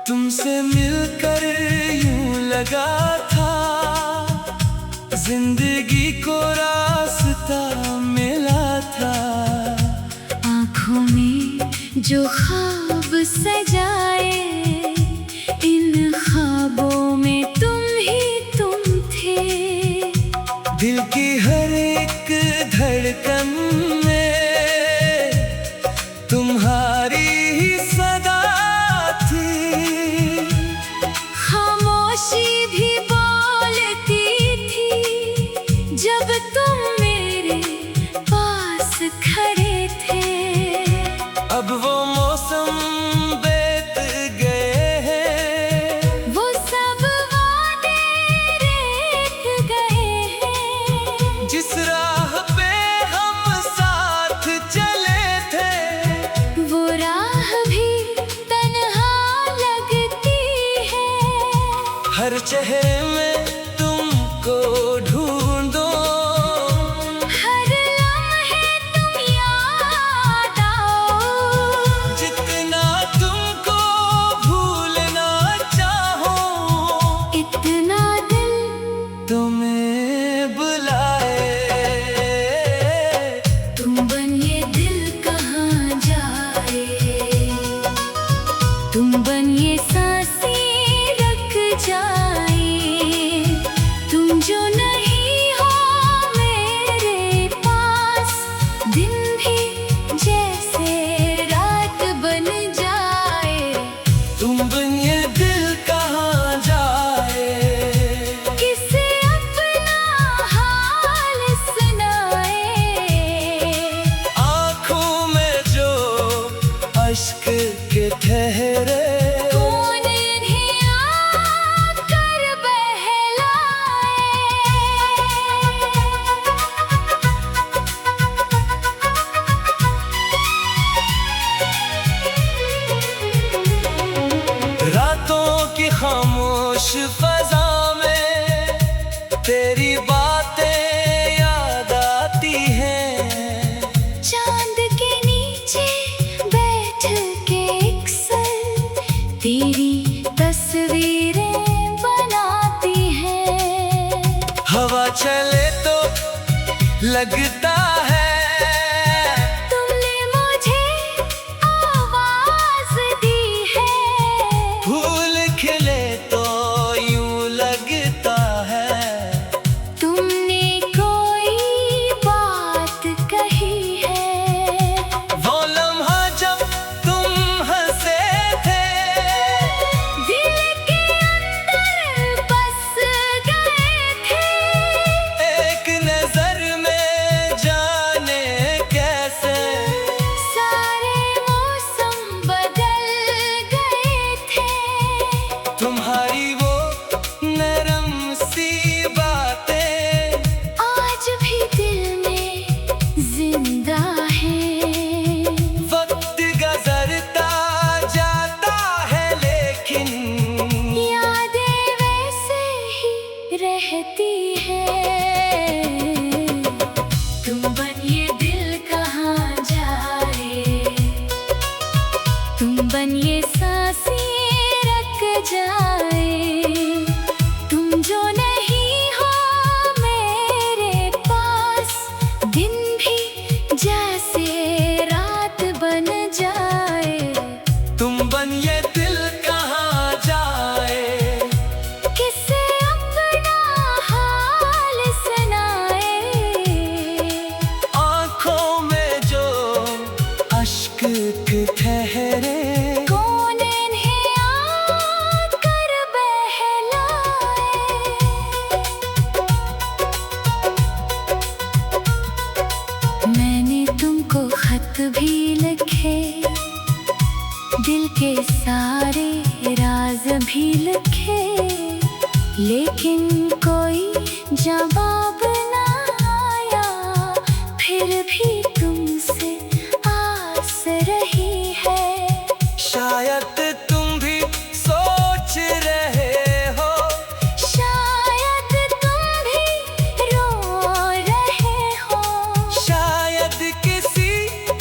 तुमसे मिलकर यूं लगा था जिंदगी को रास्ता मिला था। आँखों में जो ख्वाब सजाए, इन ख्वाबों में तुम ही तुम थे। दिल की हर एक धड़कन में तुम्हारी ही सदा थी। खामोशी भी बोलती थी जब तुम मेरे पास खड़े थे। अब वो मौसम बीत गए हैं, वो सब वादे रह गए हैं। जिस राह पे हम साथ चले थे, वो राह भी तन्हा लगती है। हर चेहरे में तुमको ढूंढो, हर लम्हे तुम याद आओ। जितना तुमको भूलना चाहो, इतना दिल तुम्हें बुलाए। तुम बन ये दिल कहाँ जाए, तुम बन ये सांसें रख जाए। तुम जो नहीं हो मेरे पास, दिन भी जैसे रात बन जाए। तुम बिन ये दिल कहाँ जाए, किसे अपना हाल सुनाए। आँखों में जो अश्क के ठहरे। कौन इन्हें आकर बहलाए। रातों की खामोश फजा में तेरी बातें याद आती हैं। चांद के नीचे बैठ के अक्सर तेरी तस्वीरें बनाती हैं। हवा चले तो लगता है तुमने मुझे आवाज दी है। फूल खिले तो यूं लगता है तुमने कोई बात कही है। वो लम्हा जब तुम हंसे थे, दिल के अंदर बस गए थे। एक नजर में जाने कैसे सारे मौसम बदल गए थे। तुम्हारी वो नरम सी बातें आज भी दिल में जिंदा है। वक्त गुजरता जाता है लेकिन यादें वैसे ही रहती है। तुम बन ये दिल कहाँ जाए, तुम बन ये सांसें रख जाए। तुम जो नहीं हो मेरे पास, दिन भी जैसे रात बन जाए। तुम बन ये दिल कहाँ जाए, किसे अपना हाल सुनाए। आँखों में जो अश्क के ठहरे। कौन इन्हें आकर बहलाए। मैंने तुमको खत भी लिखे, दिल के सारे राज भी लिखे। लेकिन कोई जवाब ना आया, फिर भी तुमसे आस रही है। शायद तुम भी सोच रहे हो, शायद तुम भी रो रहे हो। शायद किसी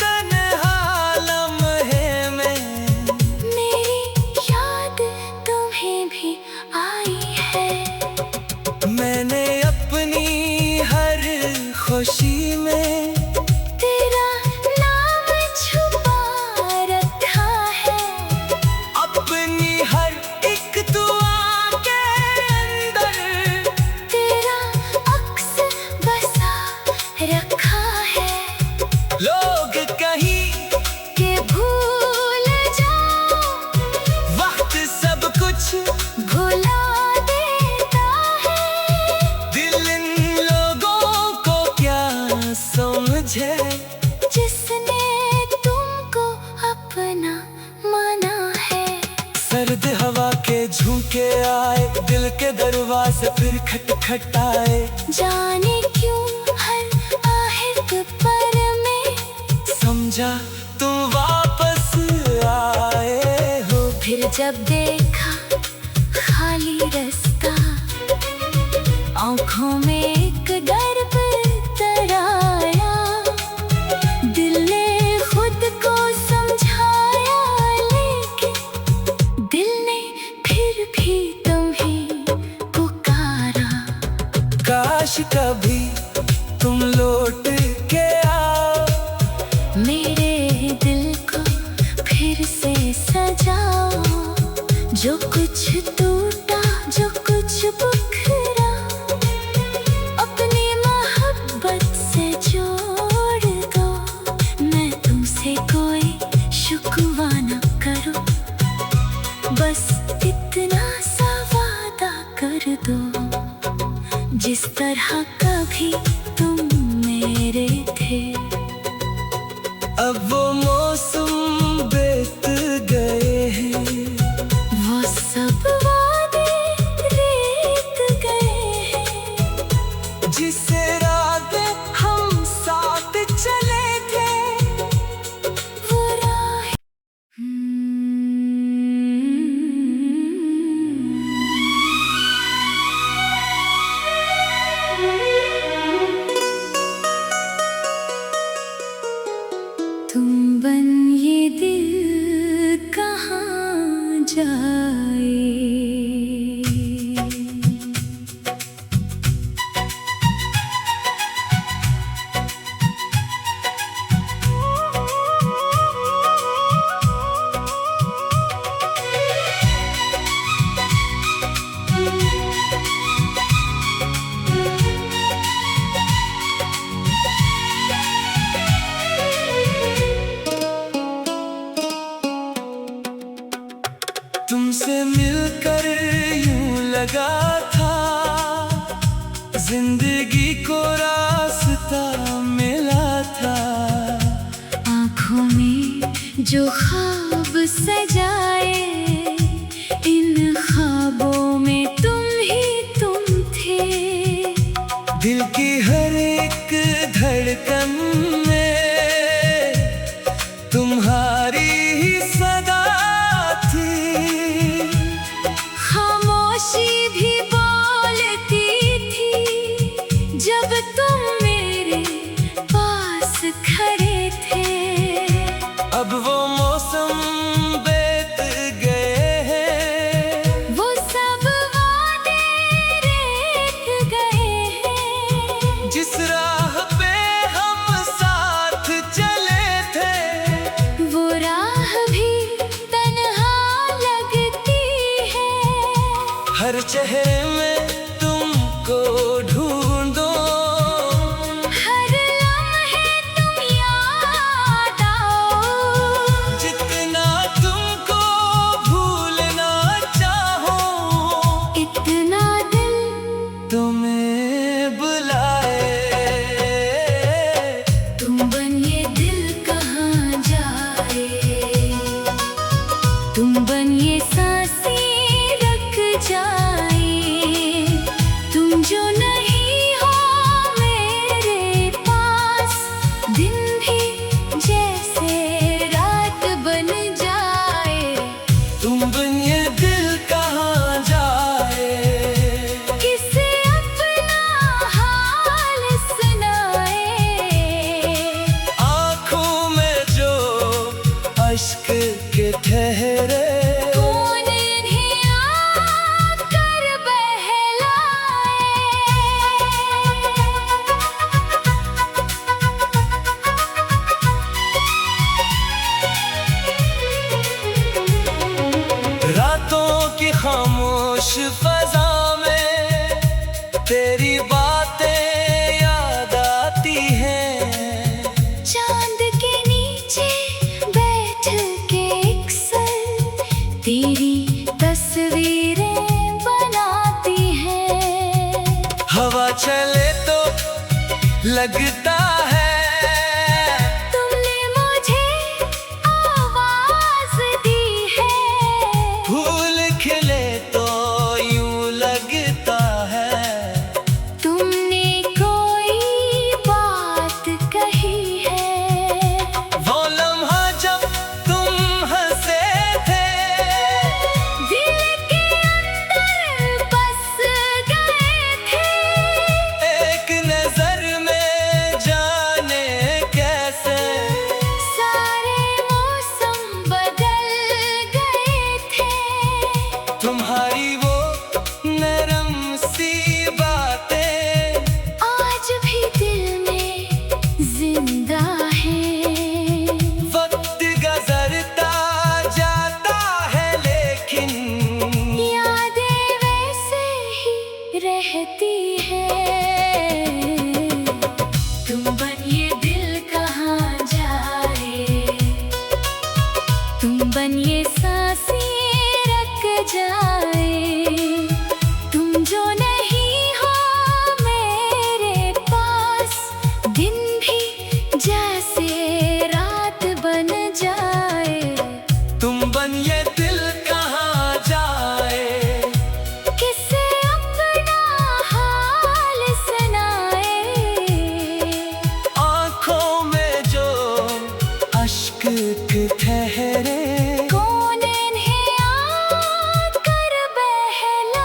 तन्हा लम्हे में मेरी याद से फिर खटखटाए। जाने क्यों हर आहट पर में समझा तुम वापस आए हो। फिर जब देखा खाली रास्ता, आंखों में एक डर तराया। दिल ने खुद को समझाया, लेकिन दिल ने फिर भी तुम्हें पुकारा। काश कभी तुम लौट के आओ, मेरे दिल को फिर से सजाओ। जो कुछ टूटा, जो कुछ बिखरा, अपनी मोहब्बत से जोड़ दो। मैं तुमसे कोई शिकवा न करूं, बस इतना सा वादा कर दो। जिस तरह कभी तुम मेरे थे, अब वो मौसम बीत गए हैं। वो सब वादे बीत गए हैं। जिस राह हम साथ चले थे, वो राह तुम बन ये दिल कहाँ जाए। तुमसे मिलकर यूं लगा था, जिंदगी को रास्ता मिला था। आँखों में जो ख्वाब सजाए, इन ख्वाबों में तुम थे। दिल की हर एक धड़कन में तुम्हारी ही सदा थी। खामोशी भी बोलती थी जब तुम मेरे पास खड़े थे। अब वो मौसम बीत गए हैं। वो सब वादे बीत गए हैं। जिस राह पे हम साथ चले थे, वो राह भी तन्हा लगती है। हर चेहरे में तुमको ढूंढो, हर लम्हे तुम याद आओ। जितना तुमको भूलना चाहो, इतना दिल तुम्हें बुलाए। तुम बन ये दिल कहाँ जाए। तुम बन ये सांसें रख जाए। तुम जो नहीं हो मेरे पास, दिन भी जैसे रात बन जाए। तुम बिन ये दिल कहाँ जाए। किसे अपना हाल सुनाए। आँखों में जो अश्क के ठहरे, कौन इन्हें आकर बहलाए। रातों की खामोश फजा में तेरी बातें याद आती हैं। चांद के नीचे बैठ के अक्सर तेरी तस्वीरें बनाती हैं। हवा चले तो लगता है, तुमने मुझे आवाज दी है। फूल खिले तो यूं लगता तुम बन ये सांसें रख जाए, तुम जो नहीं हो मेरे पास, दिन भी जैसे रात बन जाए। तुम बन ये दिल कहाँ जाए, किसे अपना हाल सुनाए, आँखों में जो अश्क ठहरे, कौन इन्हें आकर बहलाए।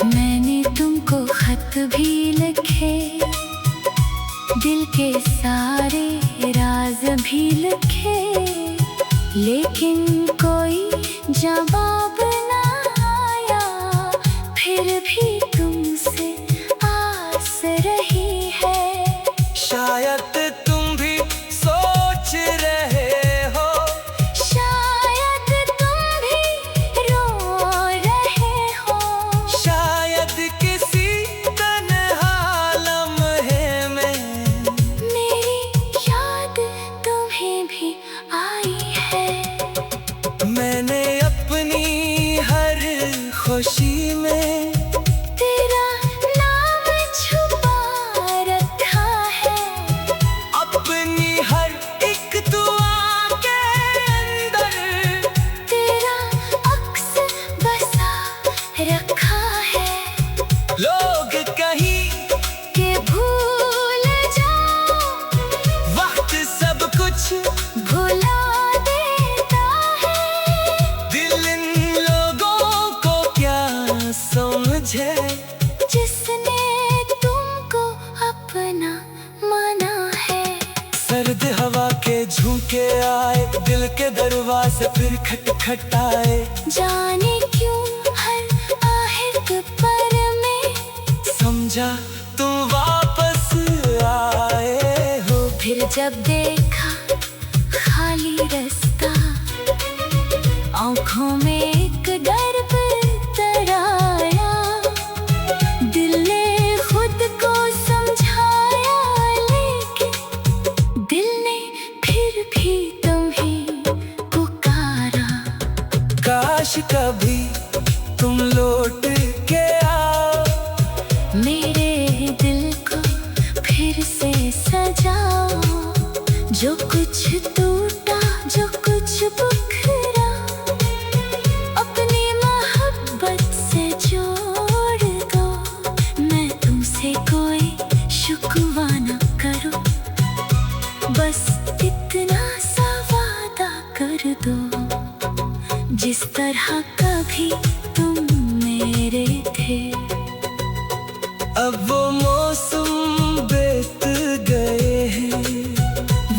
मैंने तुमको खत भी लिखे, दिल के सारे राज भी लिखे, लेकिन कोई जवाब ना आया। फिर भी तुमसे आस रही है, शायद तुम भी सोच रहे हो, शायद तुम भी रो रहे हो। शायद किसी तन्हा लम्हे में मेरी याद तुम्हें भी आई है। मैंने अपनी हर खुशी में तेरा नाम छुपा रखा है, अपनी हर एक दुआ के अंदर तेरा अक्स बसा रखा है। लोग कहीं कि भूल जाओ, वक्त सब कुछ भुला देता है। दिल इन लोगों को क्या समझे, जिसने तुमको अपना माना है। सर्द हवा के झोंके आए, दिल के दरवाजे फिर खटखटाए। जाने क्यों हर आहट पर में समझा तुम वापस आए हो, फिर जब देखा खाली रास्ता, आँखों में एक दर्द तराया। दिल ने खुद को समझाया, लेकिन दिल ने फिर भी तुम्हें पुकारा। काश कभी तुम लौट के आओ, मेरे दिल को फिर से सजाओ। जो कुछ टूटा, जो कुछ बिखरा, अपनी मोहब्बत से जोड़ दो। मैं तुमसे कोई शुक्वा न करूं, बस इतना सा वादा कर दो, जिस तरह कभी तुम मेरे थे। अब वो मौसम बीत गए हैं,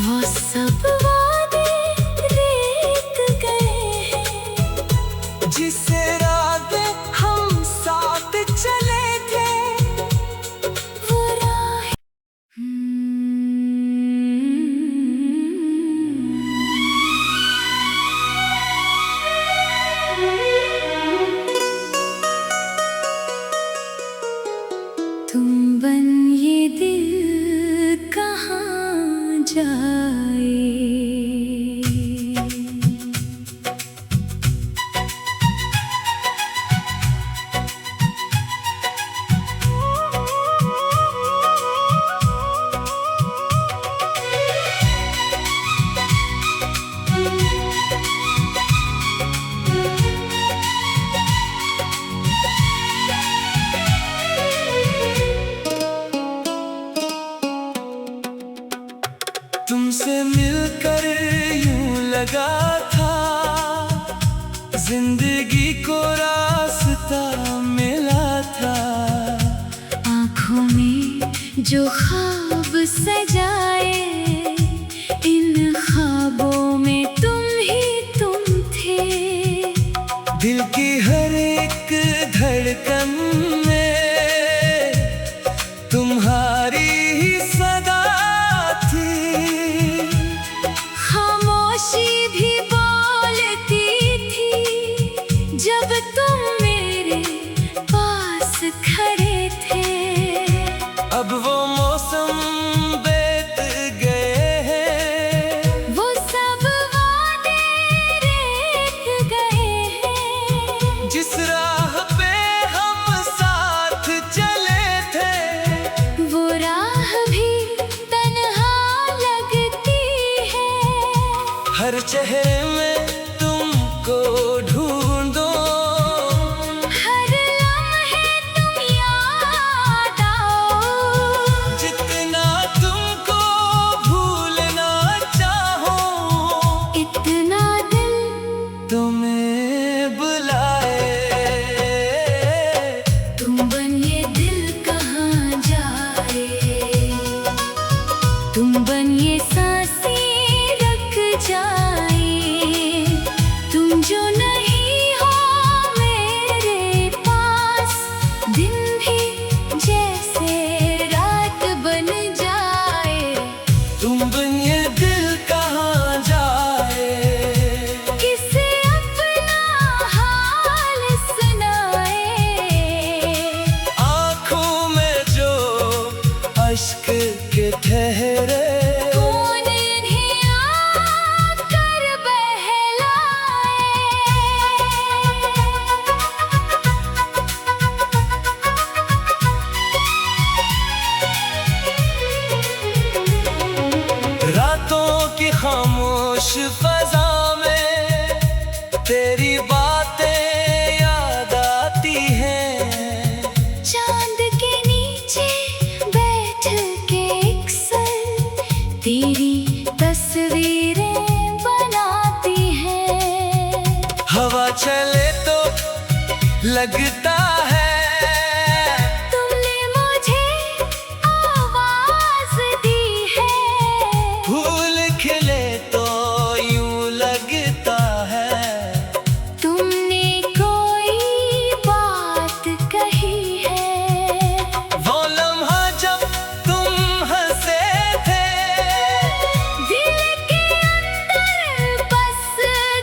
वो सब वादे बीत गए हैं, जिस रातें हम साथ चले थे, वो राह। तुम बन ये दिल कहाँ जाए। तुमसे मिलकर यूं लगा था, जिंदगी को रास्ता मिला था। आँखों में जो ख्वाब सजाए, इन ख्वाबों में तुम ही तुम थे। दिल की हर एक धड़कन में तुम्हारी ही सदा थी। खामोशी भी बोलती थी जब तुम मेरे पास खड़े थे। अब वो मौसम चेहरे में तुमको ढूंढो, हर लम्हे तुम याद आओ, जितना तुमको भूलना चाहो, इतना दिल तुम्हें बुलाए। तुम बन ये दिल कहाँ जाए, तुम बन ये सांसें रख जाए, तुम जो नहीं हो मेरे पास, दिन भी जैसे रात बन जाए। तुम बिन ये दिल कहाँ जाए, किसे अपना हाल सुनाए, आँखों में जो अश्क के ठहरे, कौन इन्हें आकर बहलाए। रातों की खामोश फजा में तेरी बातें याद आती हैं। चांद के नीचे बैठ के अक्सर तेरी तस्वीरें बनाती हैं। हवा चले तो लगता है तुमने मुझे आवाज दी है, फूल खिले तो यूं लगता है तुमने कोई बात कही है। वो लम्हा जब तुम हंसे थे, दिल के अंदर बस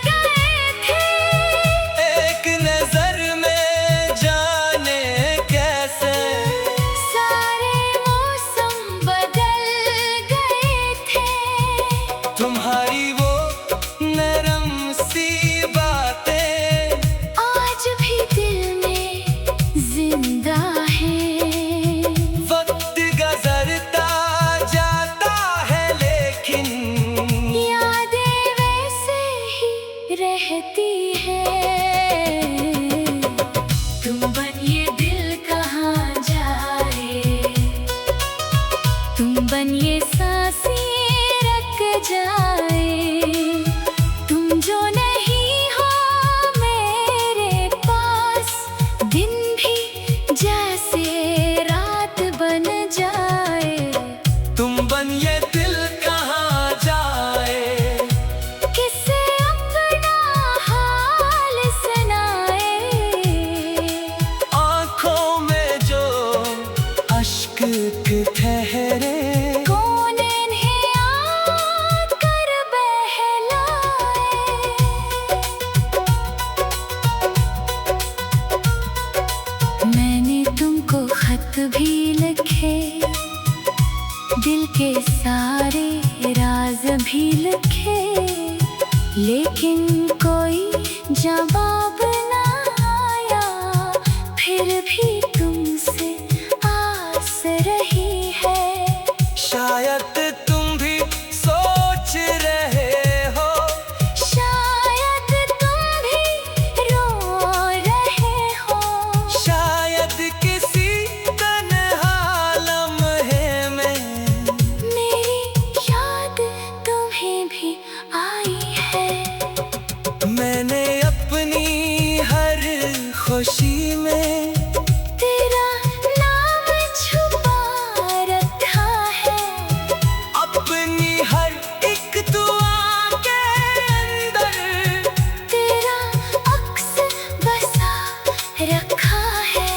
गए थे, एक नजर में जाने कैसे सारे मौसम बदल गए थे। तुम्हारी वो नरम सी बातें आज भी दिल में जिंदा है। वक्त गुजरता जाता है लेकिन यादें वैसे ही रहती है। तुम बन ये दिल कहाँ जाए, तुम बन ये सांसें रख जाए, तुम जो नहीं हो मेरे पास, दिन भी जैसे रात बन जाए। तुम बन ये दिल कहाँ जाए, किसे अपना हाल सुनाए, आँखों में जो अश्क के ठहरे, कौन इन्हें आकर बहलाए। मैंने तुमको खत भी लिखे, दिल के सारे राज भी लिखे, लेकिन कोई जवाब ना आया। फिर भी तुमसे आस रही है, शायद तुम भी सोच रहे हो, शायद तुम भी रो रहे हो, शायद किसी तन्हा लम्हे में मेरी याद तुम्हें भी आई है। मैंने अपनी हर खुशी में तेरा नाम छुपा रखा है, अपनी हर एक दुआ के अंदर तेरा अक्स बसा रखा है।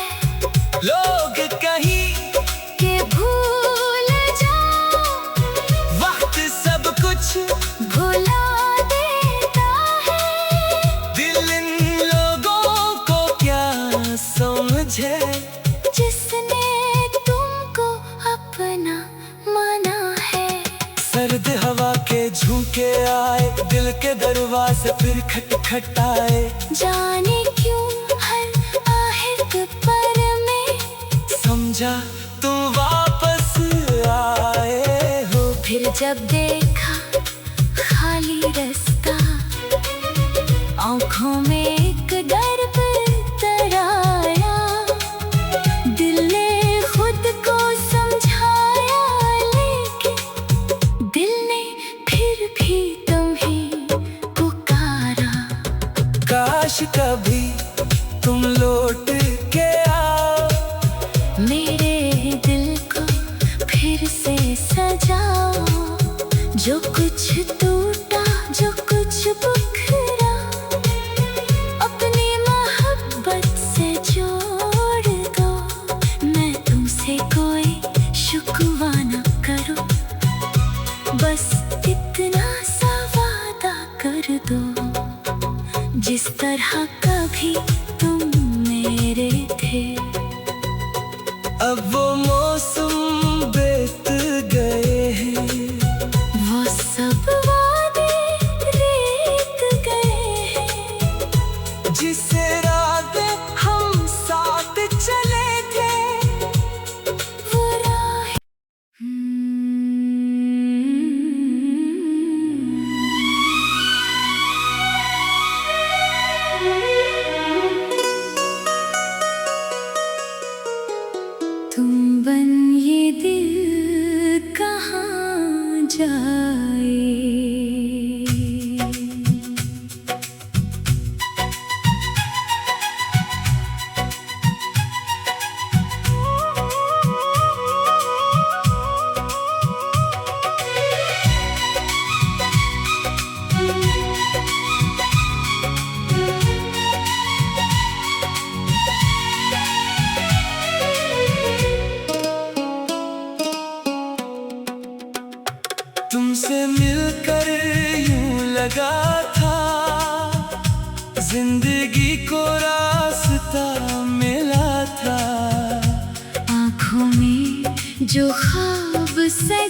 लोग कहीं के भूल जाओ, वक्त सब कुछ भुला देता है, दिल इन लोगों को क्या समझे, जिसने तुमको अपना माना है। सर्द हवा के झोंके आए, दिल के दरवाजे फिर खटखटाए, जाने क्यों हर आहट पर में समझा तुम वापस आए हो। फिर जब देखा खाली रास्ता, आँखों में एक दर्द तराया, दिल ने खुद को समझाया, लेकिन दिल ने फिर भी तुम्हें पुकारा। काश कभी तुम लौट के आओ, मेरे दिल को फिर से सजाओ। जो कुछ टूटा, जो कुछ बिखरा, अपनी मोहब्बत से जोड़ दो। मैं तुमसे कोई शिकवा न करूं, बस इतना सा वादा कर दो, जिस तरह कभी तुम मेरे थे। अब वो मौसम बीत गए हैं, वो सब वादे बीत गए हैं, जिसे रातें हम साथ चले थे। वो राह तुम बन ये दिल कहाँ जाए। तुमसे मिलकर यूं लगा था, जिंदगी को रास्ता मिला था। आँखों में जो ख्वाब सजा